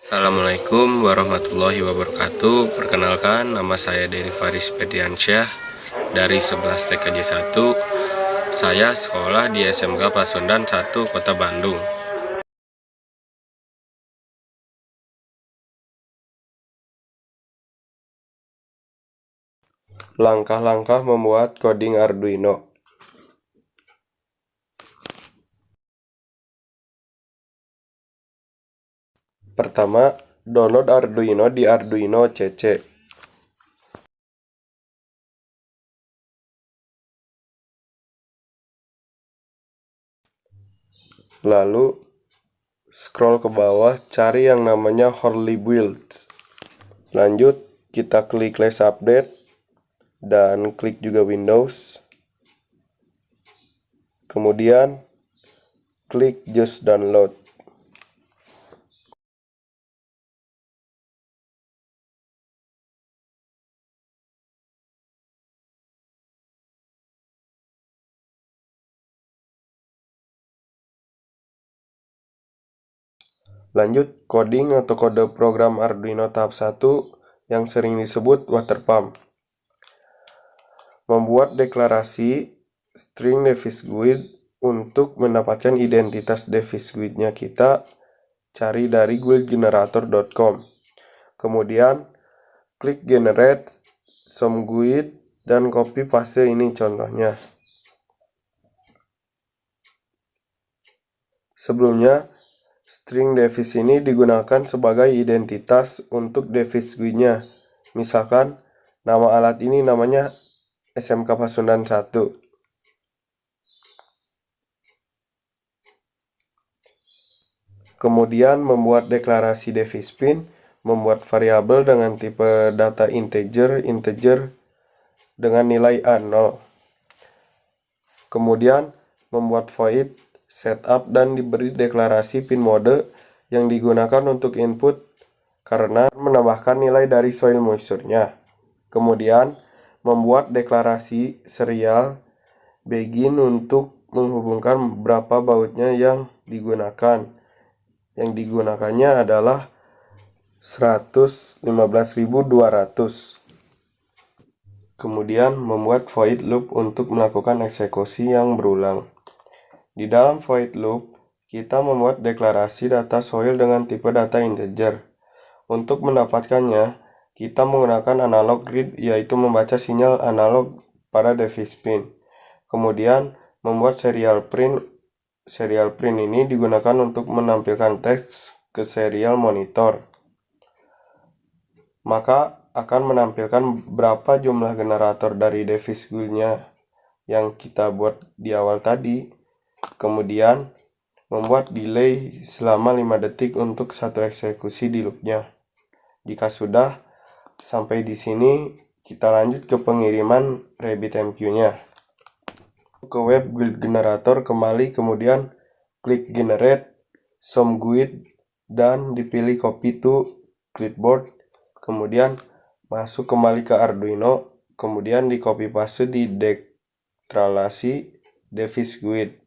Assalamualaikum warahmatullahi wabarakatuh. Perkenalkan, nama saya Dery Faris Pediansyah dari 11 TKJ 1. Saya sekolah di SMK Pasundan 1 Kota Bandung. Langkah-langkah membuat coding Arduino. Pertama, download Arduino di Arduino CC. Lalu, scroll ke bawah, cari yang namanya Holy Builds. Lanjut, kita klik Let's Update, dan klik juga Windows. Kemudian, klik Just Download. Lanjut, coding atau kode program Arduino tahap 1 yang sering disebut water pump. Membuat deklarasi string device GUID. Untuk mendapatkan identitas device GUID-nya kita cari dari guildgenerator.com. Kemudian klik generate some GUID dan copy paste ini contohnya. Sebelumnya, string device ini digunakan sebagai identitas untuk device GUID-nya. Misalkan, nama alat ini namanya SMK Pasundan 1. Kemudian membuat deklarasi device pin, membuat variabel dengan tipe data integer dengan nilai A0. Kemudian membuat void setup dan diberi deklarasi pin mode yang digunakan untuk input karena menambahkan nilai dari soil moisture-nya. Kemudian membuat deklarasi serial begin untuk menghubungkan berapa bautnya yang digunakan. Yang digunakannya adalah 115.200. Kemudian membuat void loop untuk melakukan eksekusi yang berulang. Di dalam void loop, kita membuat deklarasi data soil dengan tipe data integer. Untuk mendapatkannya, kita menggunakan analog read, yaitu membaca sinyal analog pada device pin. Kemudian membuat serial print. Serial print ini digunakan untuk menampilkan teks ke serial monitor. Maka akan menampilkan berapa jumlah generator dari device GUID-nya yang kita buat di awal tadi. Kemudian membuat delay selama 5 detik untuk satu eksekusi di loopnya. Jika sudah sampai di sini, kita lanjut ke pengiriman RabbitMQ-nya. Ke web guild generator kembali, kemudian klik generate some GUID dan dipilih copy to clipboard. Kemudian masuk kembali ke Arduino, kemudian di copy paste di deklarasi device GUID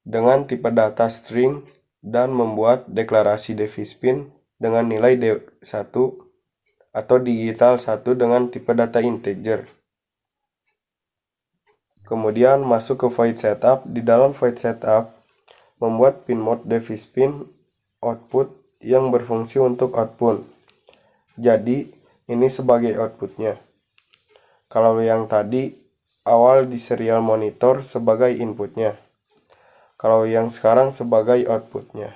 dengan tipe data string dan membuat deklarasi device pin dengan nilai D1 atau digital 1 dengan tipe data integer. Kemudian masuk ke void setup. Di dalam void setup, membuat pin mode device pin output yang berfungsi untuk output. Jadi, ini sebagai outputnya. Kalau yang tadi, awal di serial monitor sebagai inputnya. Kalau yang sekarang sebagai outputnya.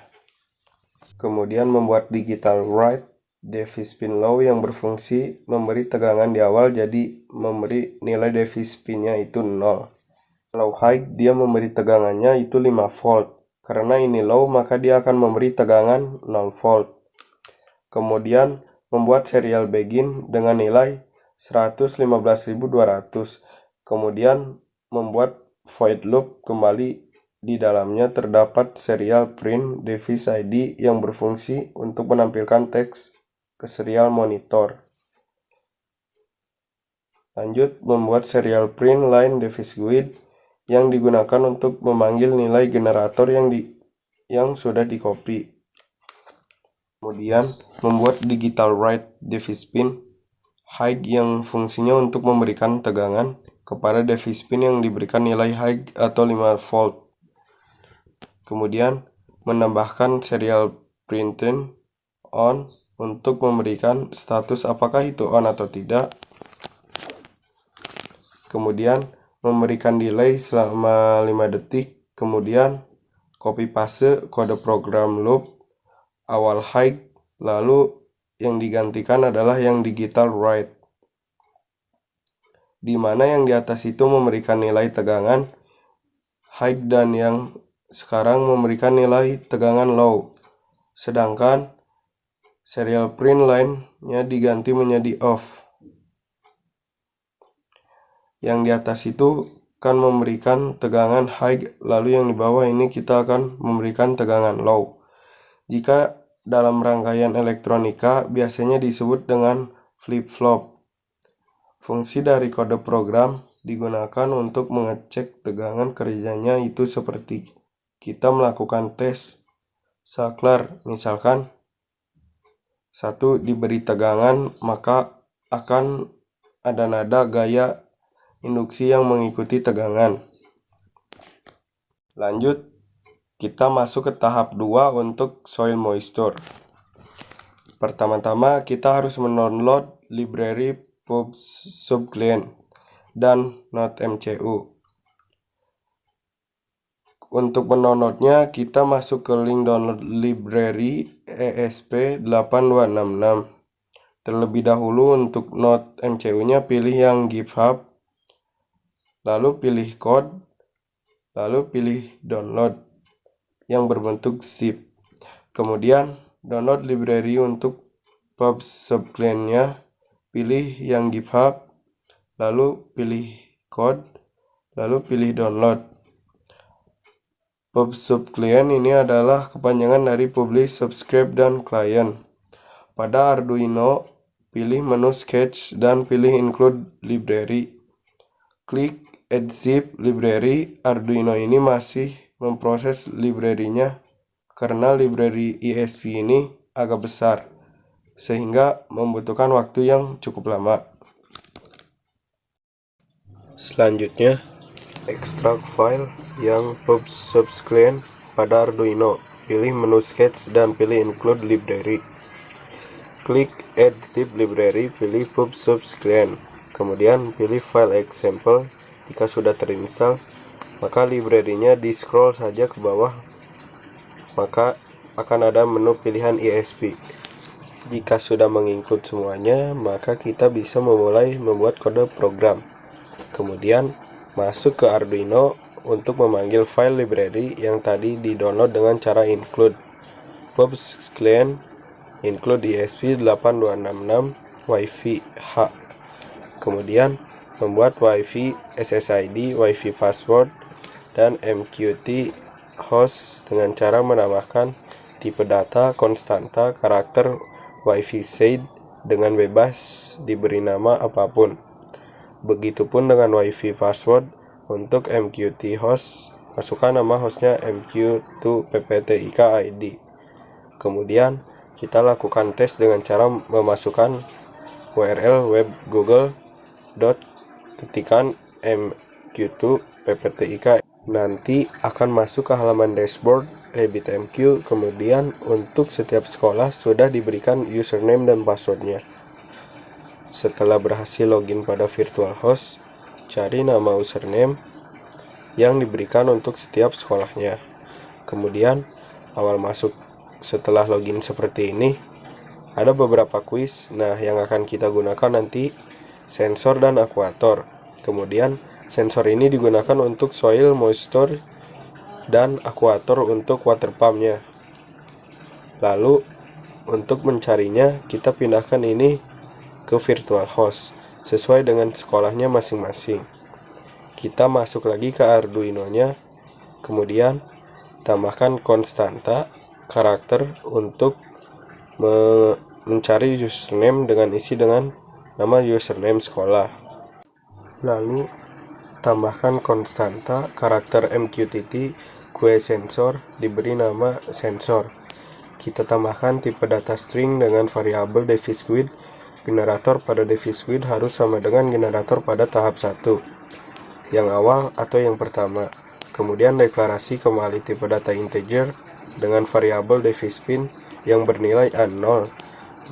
Kemudian membuat digital write device pin low yang berfungsi memberi tegangan di awal, jadi memberi nilai device pinnya itu 0. Kalau high, dia memberi tegangannya itu 5 volt. Karena ini low, maka dia akan memberi tegangan 0 volt. Kemudian membuat serial begin dengan nilai 115.200. Kemudian membuat void loop kembali. Di dalamnya terdapat serial print device ID yang berfungsi untuk menampilkan teks ke serial monitor. Lanjut, membuat serial print line device GUID yang digunakan untuk memanggil nilai generator yang sudah di-copy. Kemudian membuat digital write device pin high yang fungsinya untuk memberikan tegangan kepada device pin yang diberikan nilai high atau 5 volt. Kemudian menambahkan serial printing on untuk memberikan status apakah itu on atau tidak. Kemudian memberikan delay selama 5 detik. Kemudian copy paste kode program loop awal high, lalu yang digantikan adalah yang digital write, di mana yang di atas itu memberikan nilai tegangan high dan yang sekarang memberikan nilai tegangan low, sedangkan serial print line-nya diganti menjadi off. Yang di atas itu akan memberikan tegangan high, lalu yang di bawah ini kita akan memberikan tegangan low. Jika dalam rangkaian elektronika biasanya disebut dengan flip-flop. Fungsi dari kode program digunakan untuk mengecek tegangan kerjanya itu seperti kita melakukan tes saklar. Misalkan 1 diberi tegangan, maka akan ada nada gaya induksi yang mengikuti tegangan. Lanjut, kita masuk ke tahap 2 untuk soil moisture. Pertama-tama kita harus mendownload library PubSubClient dan Node.mcu. Untuk mendownloadnya, kita masuk ke link download library ESP8266. Terlebih dahulu untuk Node.mcu-nya pilih yang GitHub, lalu pilih code, lalu pilih download yang berbentuk zip. Kemudian download library untuk PubSubClient-nya, pilih yang GitHub, lalu pilih code, lalu pilih download. PubSubClient ini adalah kepanjangan dari Publish, Subscribe, dan Client. Pada Arduino, pilih menu Sketch dan pilih Include Library. Klik Add Zip Library. Arduino ini masih memproses library-nya karena library ESP ini agak besar, sehingga membutuhkan waktu yang cukup lama. Selanjutnya, ekstrak file yang PubSubClient pada Arduino. Pilih menu Sketch dan pilih Include Library. Klik Add Zip Library, pilih PubSubClient. Kemudian pilih file example. Jika sudah terinstall, maka library-nya di-scroll saja ke bawah, maka akan ada menu pilihan ESP. Jika sudah menginclude semuanya, maka kita bisa memulai membuat kode program. Kemudian masuk ke Arduino untuk memanggil file library yang tadi di-download dengan cara include PubSubClient include ESP8266 Wi-Fi H. Kemudian membuat Wi-Fi SSID, Wi-Fi password, dan MQT host dengan cara menambahkan tipe data, konstanta, karakter Wi-Fi shade dengan bebas diberi nama apapun. Begitupun dengan Wi-Fi password. Untuk MQT host, masukkan nama hostnya MQ2PPTIK ID. Kemudian kita lakukan tes dengan cara memasukkan URL web Google. Ketikan MQ2PPTIK, nanti akan masuk ke halaman dashboard RabbitMQ. Kemudian untuk setiap sekolah sudah diberikan username dan passwordnya. Setelah berhasil login pada virtual host, cari nama username yang diberikan untuk setiap sekolahnya. Kemudian awal masuk setelah login seperti ini, ada beberapa kuis. Nah, yang akan kita gunakan nanti sensor dan akuator. Kemudian sensor ini digunakan untuk soil moisture dan akuator untuk water pump-nya. Lalu untuk mencarinya kita pindahkan ini ke virtual host sesuai dengan sekolahnya masing-masing. Kita masuk lagi ke Arduino-nya, kemudian tambahkan konstanta karakter untuk mencari username dengan isi dengan nama username sekolah. Lalu tambahkan konstanta karakter MQTT kue sensor diberi nama sensor. kita tambahkan tipe data string dengan variabel device width. Generator pada device width harus sama dengan generator pada tahap 1, yang awal atau yang pertama. Kemudian deklarasi kembali tipe data integer dengan variabel device pin yang bernilai A0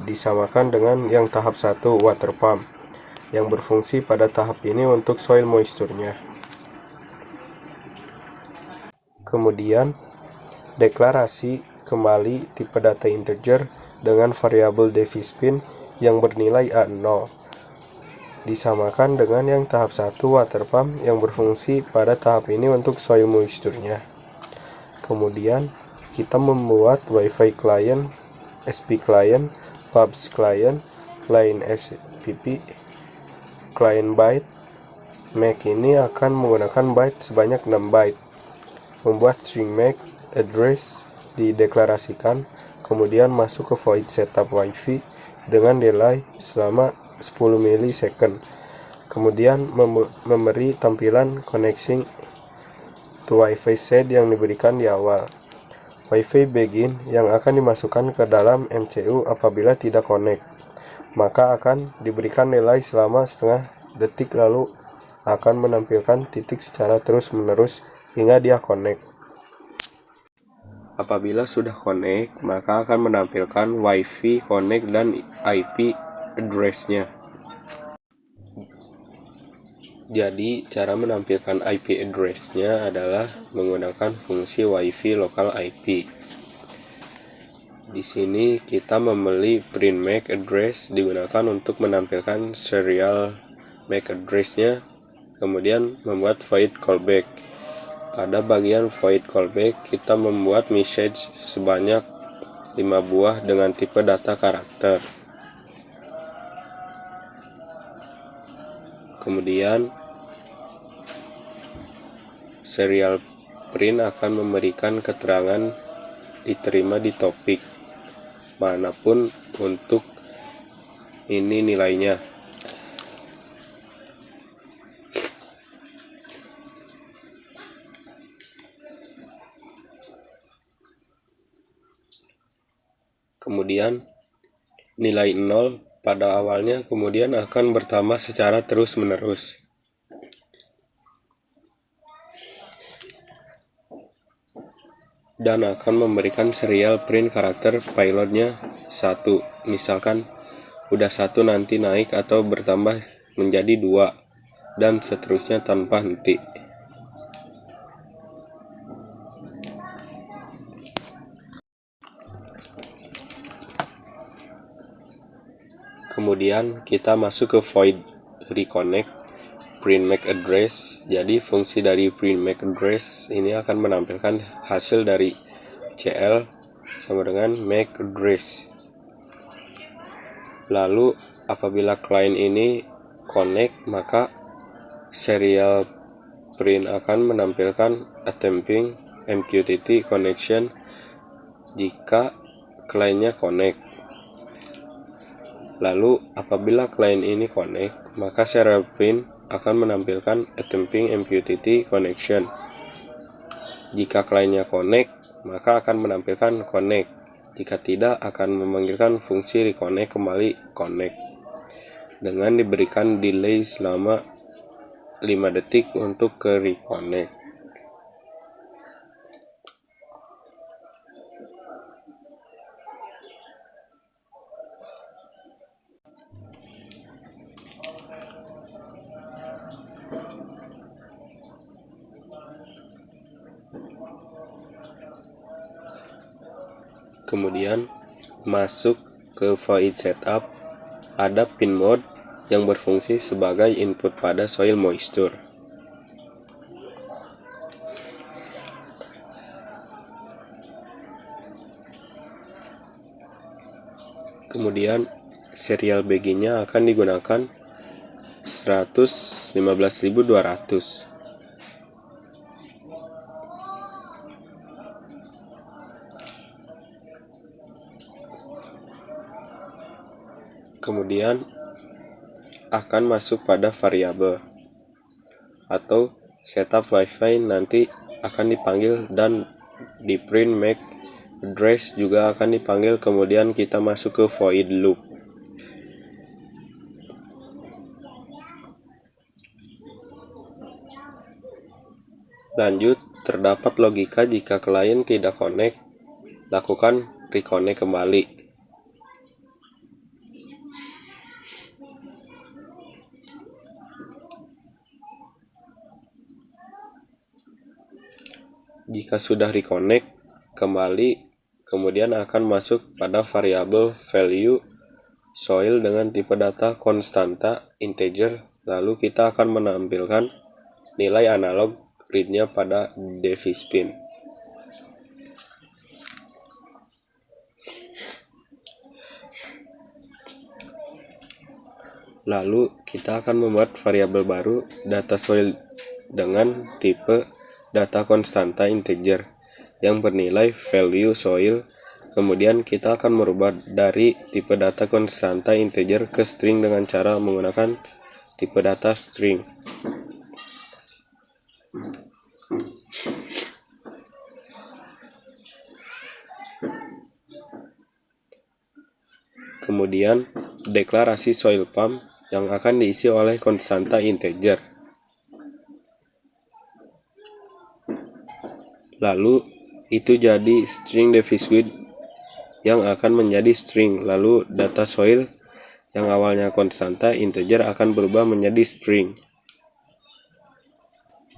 disamakan dengan yang tahap 1 water pump yang berfungsi pada tahap ini untuk soil moisture-nya. Kemudian deklarasi kembali tipe data integer dengan variabel device pin yang bernilai A0 disamakan dengan yang tahap 1 water pump yang berfungsi pada tahap ini untuk soil moisture-nya. Kemudian kita membuat Wi-Fi client, SP client, pubs client, line SPP, client byte. MAC ini akan menggunakan byte sebanyak 6 byte. Membuat string MAC address dideklarasikan, kemudian masuk ke void setup Wi-Fi dengan delay selama 10 milisecond. Kemudian memberi tampilan connecting to Wi-Fi set yang diberikan di awal. Wi-Fi begin yang akan dimasukkan ke dalam MCU apabila tidak connect, maka akan diberikan delay selama setengah detik, lalu akan menampilkan titik secara terus-menerus hingga dia connect. Apabila sudah connect, maka akan menampilkan Wi-Fi connect dan IP address-nya. Jadi, cara menampilkan IP address-nya adalah menggunakan fungsi Wi-Fi local IP. Di sini kita membeli print MAC address digunakan untuk menampilkan serial MAC address-nya, kemudian membuat void callback. Pada bagian void callback, kita membuat message sebanyak 5 buah dengan tipe data karakter. Kemudian serial print akan memberikan keterangan diterima di topik manapun untuk ini nilainya. Kemudian nilai 0 pada awalnya kemudian akan bertambah secara terus-menerus. Dan akan memberikan serial print karakter pilotnya 1. Misalkan udah 1 nanti naik atau bertambah menjadi 2 dan seterusnya tanpa henti. Kemudian kita masuk ke void reconnect print MAC address. Jadi fungsi dari print MAC address ini akan menampilkan hasil dari CL sama dengan MAC address. Lalu apabila client ini connect, maka serial print akan menampilkan attempting MQTT connection jika kliennya connect. Lalu apabila klien ini connect, maka serial print akan menampilkan attempting MQTT connection. Jika kliennya connect, maka akan menampilkan connect. Jika tidak, akan memanggilkan fungsi reconnect kembali connect dengan diberikan delay selama 5 detik untuk ke reconnect. Kemudian masuk ke void setup, ada pin mode yang berfungsi sebagai input pada soil moisture. Kemudian serial begin-nya akan digunakan 115.200. Kemudian akan masuk pada variabel atau setup Wi-Fi, nanti akan dipanggil dan di print MAC address juga akan dipanggil, kemudian kita masuk ke void loop. Lanjut, terdapat logika jika klien tidak connect, lakukan reconnect kembali. Jika sudah reconnect kembali, kemudian akan masuk pada variabel value soil dengan tipe data konstanta integer, lalu kita akan menampilkan nilai analog read-nya pada device-pin. Lalu kita akan membuat variabel baru data soil dengan tipe data konstanta integer yang bernilai value soil. Kemudian kita akan merubah dari tipe data konstanta integer ke string dengan cara menggunakan tipe data string. Kemudian deklarasi soil pump yang akan diisi oleh konstanta integer. Lalu itu jadi string device width yang akan menjadi string, lalu data soil yang awalnya konstanta integer akan berubah menjadi string.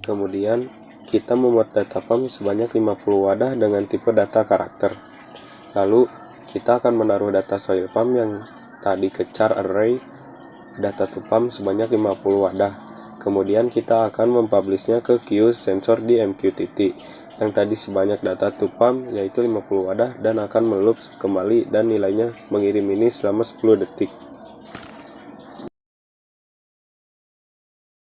Kemudian kita membuat data pump sebanyak 50 wadah dengan tipe data karakter. Lalu kita akan menaruh data soil pump yang tadi ke char array data to pump sebanyak 50 wadah. Kemudian kita akan mempublishnya ke queue sensor di MQTT yang tadi sebanyak data to pump yaitu 50 wadah dan akan meloop kembali dan nilainya mengirim ini selama 10 detik.